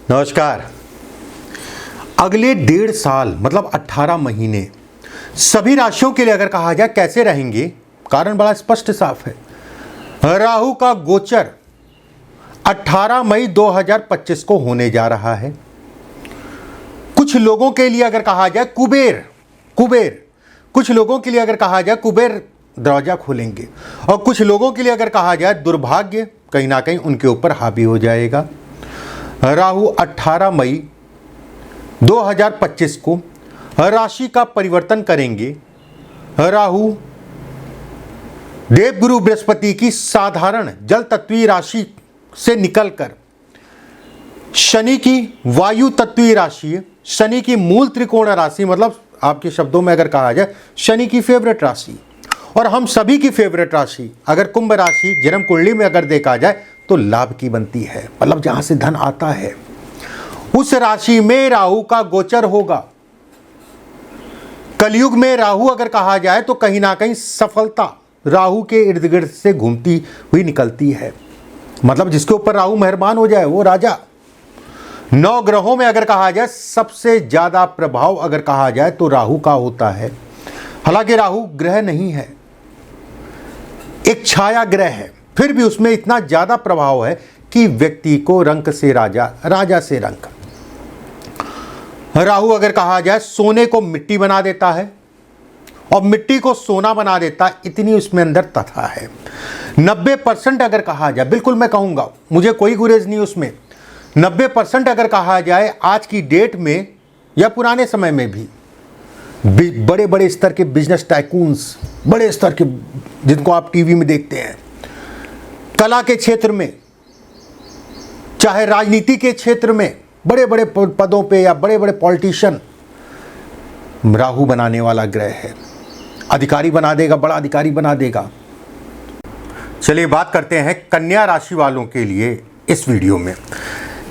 नमस्कार। अगले 1.5 साल मतलब 18 महीने सभी राशियों के लिए अगर कहा जाए कैसे रहेंगे, कारण बड़ा स्पष्ट साफ है। राहु का गोचर 18 मई 2025 को होने जा रहा है। कुछ लोगों के लिए अगर कहा जाए कुबेर कुछ लोगों के लिए अगर कहा जाए कुबेर दरवाजा खोलेंगे, और कुछ लोगों के लिए अगर कहा जाए दुर्भाग्य कहीं ना कहीं उनके ऊपर हावी हो जाएगा। राहु 18 मई 2025 को राशि का परिवर्तन करेंगे। राहु देवगुरु बृहस्पति की साधारण जल तत्वीय राशि से निकलकर शनि की वायु तत्वीय राशि, शनि की मूल त्रिकोण राशि, मतलब आपके शब्दों में अगर कहा जाए शनि की फेवरेट राशि और हम सभी की फेवरेट राशि अगर कुंभ राशि जन्म कुंडली में अगर देखा जाए तो लाभ की बनती है, मतलब जहां से धन आता है उस राशि में राहु का गोचर होगा। कलयुग में राहु अगर कहा जाए तो कहीं ना कहीं सफलता राहु के इर्द गिर्द से घूमती हुई निकलती है, मतलब जिसके ऊपर राहु मेहरबान हो जाए वो राजा। 9 ग्रहों में अगर कहा जाए सबसे ज्यादा प्रभाव अगर कहा जाए तो राहु का होता है। हालांकि राहु ग्रह नहीं है, एक छाया ग्रह है, फिर भी उसमें इतना ज्यादा प्रभाव है कि व्यक्ति को रंक से राजा, राजा से रंक। राहु अगर कहा जाए सोने को मिट्टी बना देता है और मिट्टी को सोना बना देता है, इतनी उसमें अंदर तथा है। 90% अगर कहा जाए, बिल्कुल मैं कहूंगा, मुझे कोई गुरेज नहीं उसमें, 90% अगर कहा जाए आज की डेट में या पुराने समय में भी बड़े बड़े स्तर के बिजनेस टाइकून्स, बड़े स्तर के जिनको आप टीवी में देखते हैं, कला के क्षेत्र में चाहे राजनीति के क्षेत्र में बड़े बड़े पदों पे या बड़े बड़े पॉलिटिशियन, राहु बनाने वाला ग्रह है। अधिकारी बना देगा, बड़ा अधिकारी बना देगा। चलिए बात करते हैं कन्या राशि वालों के लिए इस वीडियो में।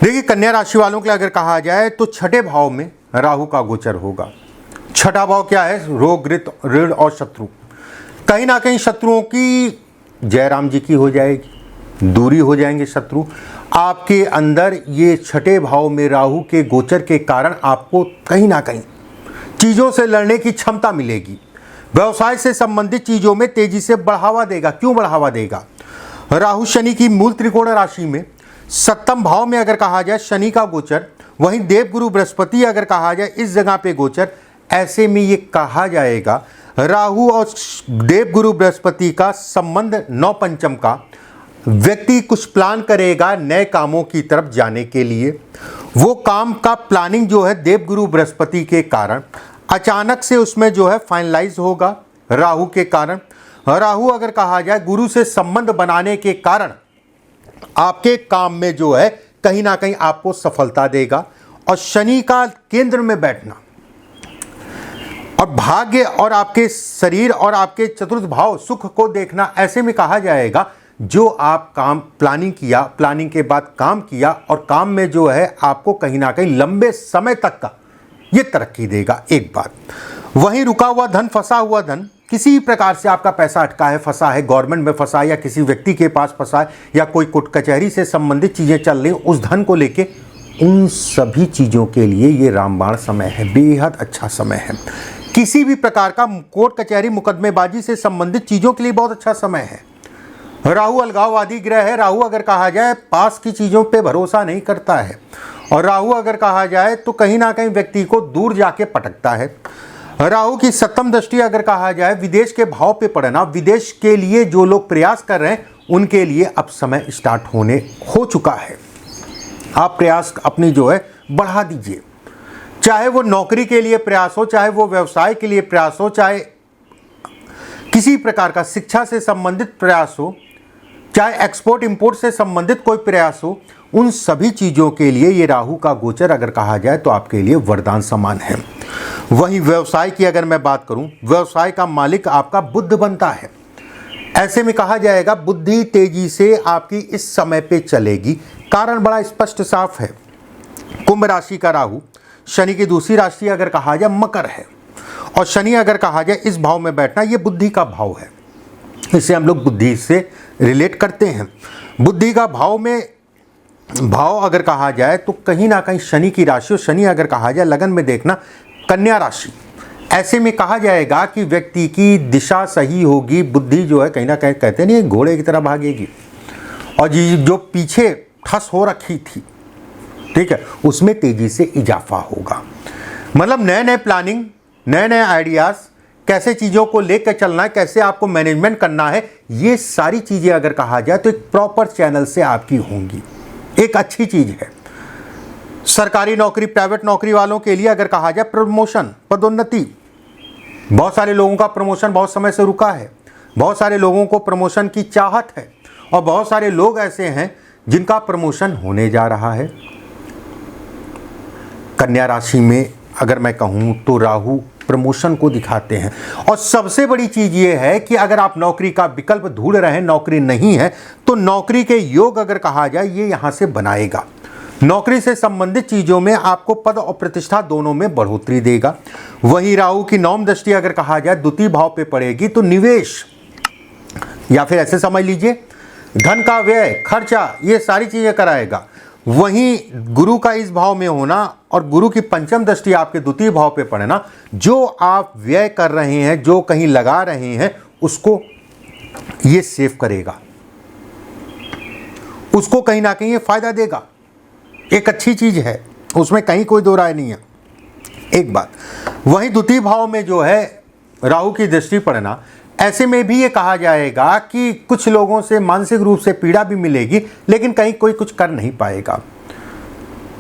देखिए कन्या राशि वालों के लिए अगर कहा जाए तो छठे भाव में राहु का गोचर होगा। छठा भाव क्या है? रोग, ऋण और शत्रु। कहीं ना कहीं शत्रुओं की जयराम जी की हो जाएगी, दूरी हो जाएंगे शत्रु। आपके अंदर ये छठे भाव में राहु के गोचर के कारण आपको कहीं ना कहीं चीज़ों से लड़ने की क्षमता मिलेगी। व्यवसाय से संबंधित चीज़ों में तेजी से बढ़ावा देगा। क्यों बढ़ावा देगा? राहु शनि की मूल त्रिकोण राशि में 7वें भाव में अगर कहा जाए शनि का गोचर, वहीं देवगुरु बृहस्पति अगर कहा जाए इस जगह पे गोचर, ऐसे में ये कहा जाएगा राहु और देवगुरु बृहस्पति का संबंध 9 पंचम का। व्यक्ति कुछ प्लान करेगा नए कामों की तरफ जाने के लिए, वो काम का प्लानिंग जो है देवगुरु बृहस्पति के कारण अचानक से उसमें जो है फाइनलाइज होगा राहु के कारण। राहु अगर कहा जाए गुरु से संबंध बनाने के कारण आपके काम में जो है कहीं ना कहीं आपको सफलता देगा। और शनि का केंद्र में बैठना और भाग्य और आपके शरीर और आपके चतुर्थ भाव सुख को देखना, ऐसे में कहा जाएगा जो आप काम प्लानिंग किया, प्लानिंग के बाद काम किया और काम में जो है आपको कहीं ना कहीं लंबे समय तक का ये तरक्की देगा। एक बात, वहीं रुका हुआ धन, फंसा हुआ धन, किसी प्रकार से आपका पैसा अटका है, फंसा है, गवर्नमेंट में फंसा है या किसी व्यक्ति के पास फंसा है या कोई कोर्ट कचहरी से संबंधित चीज़ें चल रही, उस धन को लेके, उन सभी चीज़ों के लिए ये रामबाण समय है, बेहद अच्छा समय है। किसी भी प्रकार का कोर्ट कचहरी मुकदमेबाजी से संबंधित चीज़ों के लिए बहुत अच्छा समय है। राहु अलगाववादी ग्रह है। राहु अगर कहा जाए पास की चीज़ों पे भरोसा नहीं करता है, और राहु अगर कहा जाए तो कहीं ना कहीं व्यक्ति को दूर जाके पटकता है। राहु की 7वीं दृष्टि अगर कहा जाए विदेश के भाव पे पड़ना, विदेश के लिए जो लोग प्रयास कर रहे हैं उनके लिए अब समय स्टार्ट हो चुका है। आप प्रयास अपनी जो है बढ़ा दीजिए, चाहे वो नौकरी के लिए प्रयास हो, चाहे वो व्यवसाय के लिए प्रयास हो, चाहे किसी प्रकार का शिक्षा से संबंधित प्रयास हो, चाहे एक्सपोर्ट इंपोर्ट से संबंधित कोई प्रयास हो, उन सभी चीज़ों के लिए ये राहु का गोचर अगर कहा जाए तो आपके लिए वरदान समान है। वहीं व्यवसाय की अगर मैं बात करूं, व्यवसाय का मालिक आपका बुध बनता है। ऐसे में कहा जाएगा बुद्धि तेजी से आपकी इस समय पे चलेगी। कारण बड़ा स्पष्ट साफ है। कुंभ राशि का राहु शनि की दूसरी राशि अगर कहा जाए मकर है, और शनि अगर कहा जाए इस भाव में बैठना, ये बुद्धि का भाव है। इसे हम लोग बुद्धि से रिलेट करते हैं। बुद्धि का भाव में भाव अगर कहा जाए तो कहीं ना कहीं शनि की राशि, और शनि अगर कहा जाए लगन में देखना कन्या राशि, ऐसे में कहा जाएगा कि व्यक्ति की दिशा सही होगी, बुद्धि जो है कहीं ना कहीं कहते नहीं घोड़े की तरह भागेगी, और जो पीछे ठस हो रखी थी, ठीक है, उसमें तेजी से इजाफा होगा। मतलब नए नए प्लानिंग, नए नए आइडियाज, कैसे चीज़ों को लेकर चलना है, कैसे आपको मैनेजमेंट करना है, ये सारी चीज़ें अगर कहा जाए तो एक प्रॉपर चैनल से आपकी होंगी। एक अच्छी चीज़ है। सरकारी नौकरी, प्राइवेट नौकरी वालों के लिए अगर कहा जाए प्रमोशन, पदोन्नति, बहुत सारे लोगों का प्रमोशन बहुत समय से रुका है, बहुत सारे लोगों को प्रमोशन की चाहत है, और बहुत सारे लोग ऐसे हैं जिनका प्रमोशन होने जा रहा है। कन्या राशि में अगर मैं कहूँ तो राहु प्रमोशन को दिखाते हैं, और सबसे बड़ी चीज़ ये है कि अगर आप नौकरी का विकल्प ढूंढ रहे हैं, नौकरी नहीं है, तो नौकरी के योग अगर कहा जाए ये यहाँ से बनाएगा। नौकरी से संबंधित चीज़ों में आपको पद और प्रतिष्ठा दोनों में बढ़ोतरी देगा। वहीं राहु की नौम दृष्टि अगर कहा जाए द्वितीय भाव पे पड़ेगी तो निवेश, या फिर ऐसे समझ लीजिए धन का व्यय, खर्चा, ये सारी चीज़ें कराएगा। वहीं गुरु का इस भाव में होना और गुरु की पंचम दृष्टि आपके द्वितीय भाव पे पड़ना, जो आप व्यय कर रहे हैं, जो कहीं लगा रहे हैं, उसको ये सेव करेगा, उसको कहीं ना कहीं ये फायदा देगा। एक अच्छी चीज है, उसमें कहीं कोई दो राय नहीं है। एक बात, वहीं द्वितीय भाव में जो है राहु की दृष्टि पड़ना, ऐसे में भी ये कहा जाएगा कि कुछ लोगों से मानसिक रूप से पीड़ा भी मिलेगी, लेकिन कहीं कोई कुछ कर नहीं पाएगा।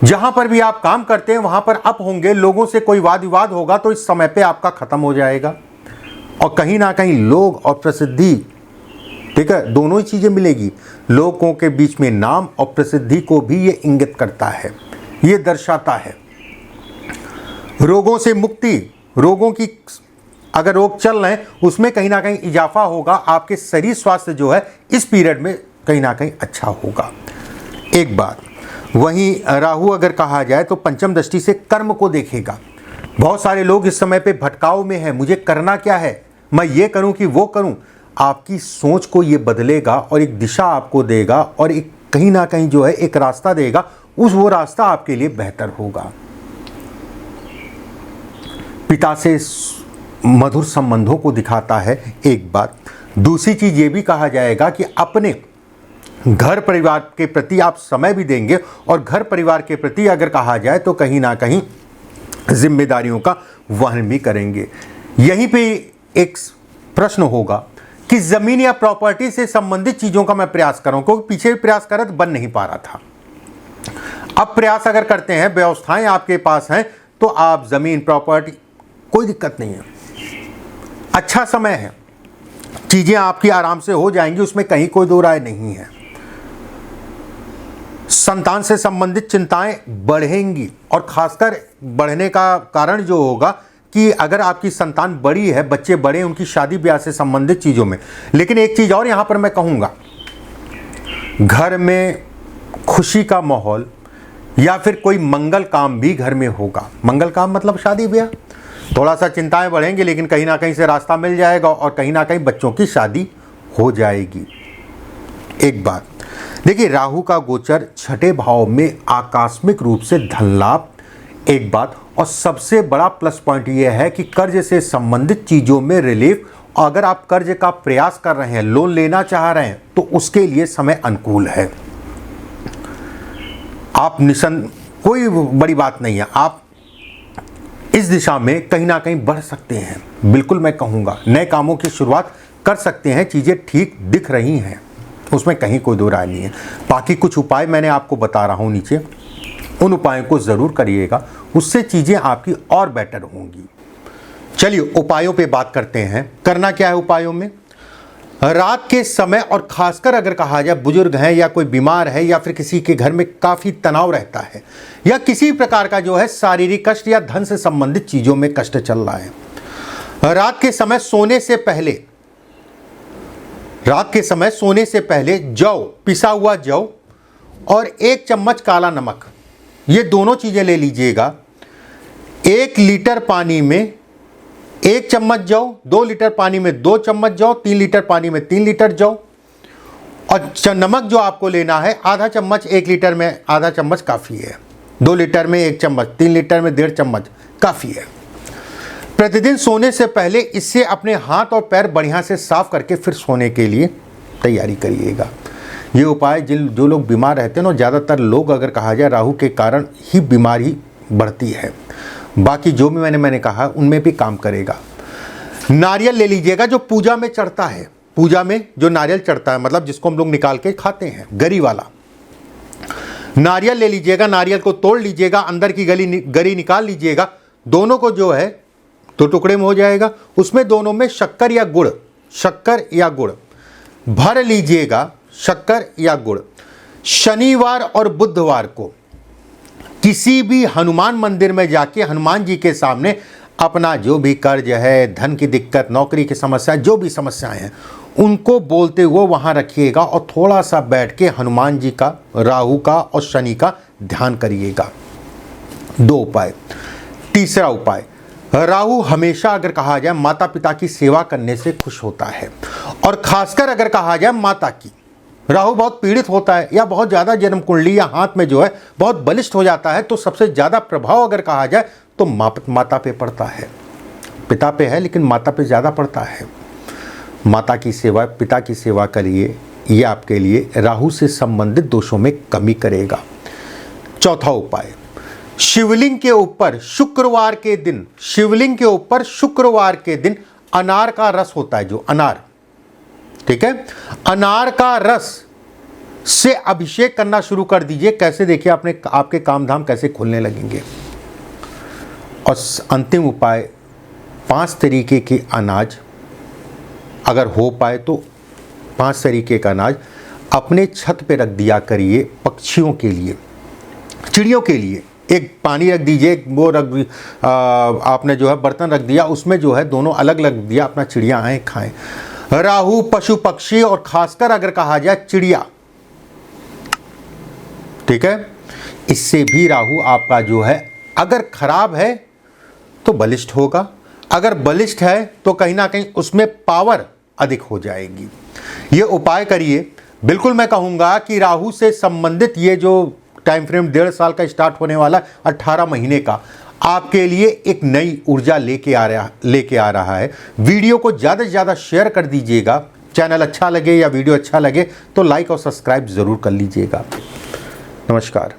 जहां पर भी आप काम करते हैं वहां पर अप होंगे, लोगों से कोई वाद विवाद होगा तो इस समय पे आपका खत्म हो जाएगा, और कहीं ना कहीं लोग और प्रसिद्धि, ठीक है, दोनों ही चीजें मिलेगी। लोगों के बीच में नाम और प्रसिद्धि को भी ये इंगित करता है, ये दर्शाता है। रोगों से मुक्ति, रोगों की अगर रोग चल रहे हैं उसमें कहीं ना कहीं इजाफा होगा। आपके शरीर स्वास्थ्य जो है इस पीरियड में कहीं ना कहीं अच्छा होगा। एक बात, वहीं राहु अगर कहा जाए तो पंचम दृष्टि से कर्म को देखेगा। बहुत सारे लोग इस समय पे भटकाव में हैं, मुझे करना क्या है, मैं ये करूं कि वो करूं। आपकी सोच को ये बदलेगा और एक दिशा आपको देगा, और एक कहीं ना कहीं जो है एक रास्ता देगा, वो रास्ता आपके लिए बेहतर होगा। पिता से मधुर संबंधों को दिखाता है। एक बात, दूसरी चीज ये भी कहा जाएगा कि अपने घर परिवार के प्रति आप समय भी देंगे, और घर परिवार के प्रति अगर कहा जाए तो कहीं ना कहीं जिम्मेदारियों का वहन भी करेंगे। यहीं पे एक प्रश्न होगा कि जमीन या प्रॉपर्टी से संबंधित चीजों का मैं प्रयास करूं, क्योंकि पीछे भी प्रयास कर बन नहीं पा रहा था। अब प्रयास अगर करते हैं, व्यवस्थाएं आपके पास हैं, तो आप जमीन, प्रॉपर्टी, कोई दिक्कत नहीं है, अच्छा समय है, चीजें आपकी आराम से हो जाएंगी, उसमें कहीं कोई दो राय नहीं है। संतान से संबंधित चिंताएं बढ़ेंगी, और खासकर बढ़ने का कारण जो होगा कि अगर आपकी संतान बड़ी है, बच्चे बड़े, उनकी शादी ब्याह से संबंधित चीजों में। लेकिन एक चीज और यहां पर मैं कहूंगा, घर में खुशी का माहौल या फिर कोई मंगल काम भी घर में होगा। मंगल काम मतलब शादी ब्याह, थोड़ा सा चिंताएं बढ़ेंगी, लेकिन कहीं ना कहीं से रास्ता मिल जाएगा, और कहीं ना कहीं बच्चों की शादी हो जाएगी। एक बात देखिए, राहु का गोचर छठे भाव में आकस्मिक रूप से धन लाभ। एक बात, और सबसे बड़ा प्लस पॉइंट यह है कि कर्ज से संबंधित चीजों में रिलीफ। अगर आप कर्ज का प्रयास कर रहे हैं, लोन लेना चाह रहे हैं, तो उसके लिए समय अनुकूल है। आप कोई बड़ी बात नहीं है, आप इस दिशा में कहीं ना कहीं बढ़ सकते हैं। बिल्कुल मैं कहूँगा, नए कामों की शुरुआत कर सकते हैं, चीज़ें ठीक दिख रही हैं, उसमें कहीं कोई दो राय नहीं है। बाकी कुछ उपाय मैंने आपको बता रहा हूँ नीचे, उन उपायों को ज़रूर करिएगा, उससे चीज़ें आपकी और बेटर होंगी। चलिए उपायों पे बात करते हैं। करना क्या है उपायों में? रात के समय, और खासकर अगर कहा जाए बुजुर्ग हैं या कोई बीमार है, या फिर किसी के घर में काफ़ी तनाव रहता है, या किसी प्रकार का जो है शारीरिक कष्ट या धन से संबंधित चीज़ों में कष्ट चल रहा है, रात के समय सोने से पहले जौ, पिसा हुआ जौ और 1 चम्मच काला नमक, ये दोनों चीज़ें ले लीजिएगा। 1 लीटर पानी में 1 चम्मच जौ, 2 लीटर पानी में 2 चम्मच जौ, 3 लीटर पानी में 3 लीटर जौ, और नमक जो आपको लेना है आधा चम्मच, 1 लीटर में आधा चम्मच काफ़ी है, 2 लीटर में 1 चम्मच, 3 लीटर में 1.5 चम्मच काफ़ी है। प्रतिदिन सोने से पहले इससे अपने हाथ और पैर बढ़िया से साफ करके फिर सोने के लिए तैयारी करिएगा। ये उपाय जो लोग बीमार रहते हैं ना, ज़्यादातर लोग अगर कहा जाए राहु के कारण ही बीमारी बढ़ती है, बाकी जो भी मैंने कहा उनमें भी काम करेगा। नारियल ले लीजिएगा जो पूजा में चढ़ता है, पूजा में जो नारियल चढ़ता है, मतलब जिसको हम लोग निकाल के खाते हैं, गरी वाला नारियल ले लीजिएगा। नारियल को तोड़ लीजिएगा, अंदर की गरी निकाल लीजिएगा, दोनों को जो है 2 टुकड़े में हो जाएगा। उसमें दोनों में शक्कर या गुड़ भर लीजिएगा, शक्कर या गुड़। शनिवार और बुधवार को किसी भी हनुमान मंदिर में जाके हनुमान जी के सामने अपना जो भी कर्ज है, धन की दिक्कत, नौकरी की समस्या, जो भी समस्याएं हैं उनको बोलते हुए वहां रखिएगा और थोड़ा सा बैठ के हनुमान जी का, राहु का और शनि का ध्यान करिएगा। 2 उपाय। तीसरा उपाय, राहु हमेशा अगर कहा जाए माता पिता की सेवा करने से खुश होता है, और खासकर अगर कहा जाए माता की, राहु बहुत पीड़ित होता है या बहुत ज़्यादा जन्म कुंडली या हाथ में जो है बहुत बलिष्ठ हो जाता है, तो सबसे ज़्यादा प्रभाव अगर कहा जाए तो माता पे पड़ता है। पिता पे है लेकिन माता पे ज़्यादा पड़ता है। माता की सेवा, पिता की सेवा करिए, ये आपके लिए राहु से संबंधित दोषों में कमी करेगा। चौथा उपाय, शिवलिंग के ऊपर शुक्रवार के दिन अनार का रस होता है, जो अनार, ठीक है, अनार का रस से अभिषेक करना शुरू कर दीजिए। कैसे, देखिए आपके काम धाम कैसे खुलने लगेंगे। और अंतिम उपाय, 5 तरीके के अनाज अगर हो पाए तो 5 तरीके का अनाज अपने छत पे रख दिया करिए पक्षियों के लिए, चिड़ियों के लिए। एक पानी रख दीजिए, वो आपने जो है बर्तन रख दिया, उसमें जो है दोनों अलग रख दिया, अपना चिड़िया आए खाएं। राहु पशु पक्षी और खासकर अगर कहा जाए चिड़िया, ठीक है, इससे भी राहु आपका जो है अगर खराब है तो बलिष्ठ होगा, अगर बलिष्ठ है तो कहीं ना कहीं उसमें पावर अधिक हो जाएगी। ये उपाय करिए। बिल्कुल मैं कहूँगा कि राहु से संबंधित ये जो टाइम फ्रेम 1.5 साल का स्टार्ट होने वाला 18 महीने का आपके लिए एक नई ऊर्जा लेके आ रहा है। वीडियो को ज़्यादा से ज़्यादा शेयर कर दीजिएगा। चैनल अच्छा लगे या वीडियो अच्छा लगे तो लाइक और सब्सक्राइब ज़रूर कर लीजिएगा। नमस्कार।